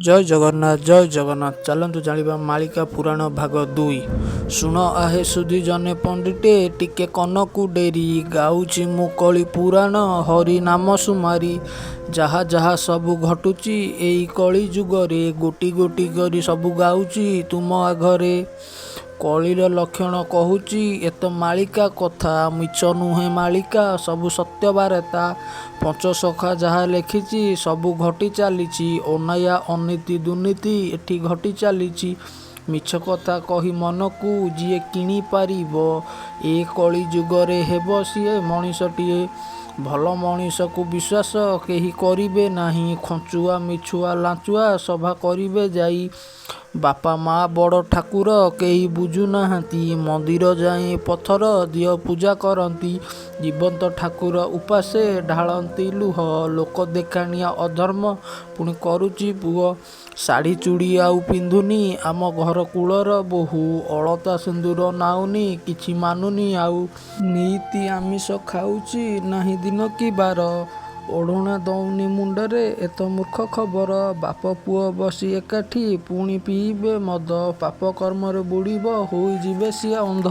ଜୟ ଜଗନ୍ନାଥ। ଚାଲନ୍ତୁ ଜାଣିବା ମାଳିକା ପୁରାଣ ଭାଗ 2। ଶୁଣ ଆହେ ସୁଧି ଜନେ ପଣ୍ଡିଟେ, ଟିକେ କନକୁ ଡେରି। ଗାଉଛି ମୁଁ କଳି ପୁରାଣ, ହରି ନାମ ସୁମାରି। ଯାହା ଯାହା ସବୁ ଘଟୁଛି ଏଇ କଳି ଯୁଗରେ, ଗୋଟି ଗୋଟି କରି ସବୁ ଗାଉଛି ତୁମ ଆଘରେ। କଳିର ଲକ୍ଷଣ କହୁଛି ଏତ ମାଳିକା କଥା, ମିଛ ନୁହେଁ ମାଳିକା ସବୁ ସତ୍ୟ ବାର୍ତ୍ତା। ପଞ୍ଚସଖା ଯାହା ଲେଖିଛି ସବୁ ଘଟି ଚାଲିଛି, ଅନ୍ୟାୟ ଅନୀତି ଦୁର୍ନୀତି ଏଠି ଘଟି ଚାଲିଛି। ମିଛ କଥା କହି ମନକୁ ଯିଏ କିଣି ପାରିବ, ଏ କଳି ଯୁଗରେ ହେବ ସିଏ ମଣିଷଟିଏ। ଭଲ ମଣିଷକୁ ବିଶ୍ୱାସ କେହି କରିବେ ନାହିଁ, ଖଞ୍ଚୁଆ ମିଛୁଆ ଲାଞ୍ଚୁଆ ସଭା କରିବେ ଯାଇ। ବାପା ମା ବଡ଼ ଠାକୁର କେହି ବୁଝୁନାହାନ୍ତି, ମନ୍ଦିର ଯାଇ ପଥର ଦିଅ ପୂଜା କରନ୍ତି। ଜୀବନ୍ତ ଠାକୁର ଉପାସେ ଢାଳନ୍ତି ଲୁହ, ଲୋକ ଦେଖାଣିଆ ଅଧର୍ମ ପୁଣି କରୁଛି ପୁଅ। ଶାଢ଼ୀ ଚୁଡ଼ି ଆଉ ପିନ୍ଧୁନି ଆମ ଘର କୂଳର ବୋହୂ, ଅଳତା ସିନ୍ଦୁର ନାଉନି କିଛି ମାନୁନି ଆଉ। ନିଇତି ଆମିଷ ଖାଉଛି ନାହିଁ ଦିନ କି ବାର, ଓଢ଼ଣା ଦଉନି ମୁଣ୍ଡରେ ଏତ ମୂର୍ଖ ଖବର। ବାପ ପୁଅ ବସି ଏକାଠି ପୁଣି ପିଇବେ ମଦ, ପାପ କର୍ମରେ ବୁଡ଼ିବ ହୋଇଯିବେ ସିଏ ଅନ୍ଧ।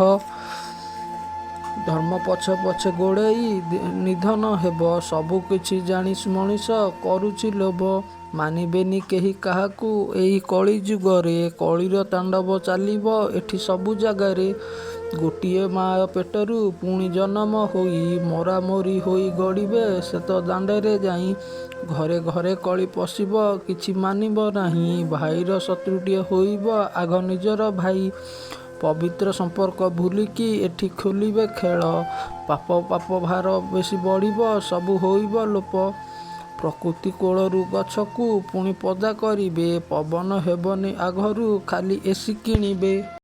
ଧର୍ମ ପଛେ ପଛେ ଗୋଡ଼େଇ ନିଧନ ହେବ, ସବୁ କିଛି ଜାଣି ମଣିଷ କରୁଛି ଲୋଭ। ମାନିବେନି କେହି କାହାକୁ ଏଇ କଳି ଯୁଗରେ, କଳିର ତାଣ୍ଡବ ଚାଲିବ ଏଠି ସବୁ ଜାଗାରେ। ଗୋଟିଏ ମା ପେଟରୁ ପୁଣି ଜନମ ହୋଇ, ମରାମରି ହୋଇ ଗଡ଼ିବେ ଶ୍ଵେତ ଦାଣ୍ଡରେ ଯାଇ। ଘରେ ଘରେ କଳି ପଶିବ କିଛି ମାନିବ ନାହିଁ, ଭାଇର ଶତ୍ରୁଟିଏ ହୋଇବ ଆଗ ନିଜର ଭାଇ। ପବିତ୍ର ସମ୍ପର୍କ ଭୁଲିକି ଏଠି ଖୋଲିବେ ଖେଳ, ପାପ ଭାର ବେଶୀ ବଢ଼ିବ ସବୁ ହୋଇବ ଲୋପ। ପ୍ରକୃତି କୋଳରୁ ଗଛକୁ ପୁଣି ପଦା କରିବେ, ପବନ ହେବନି ଆଘରୁ ଖାଲି ଏସି କିଣିବେ।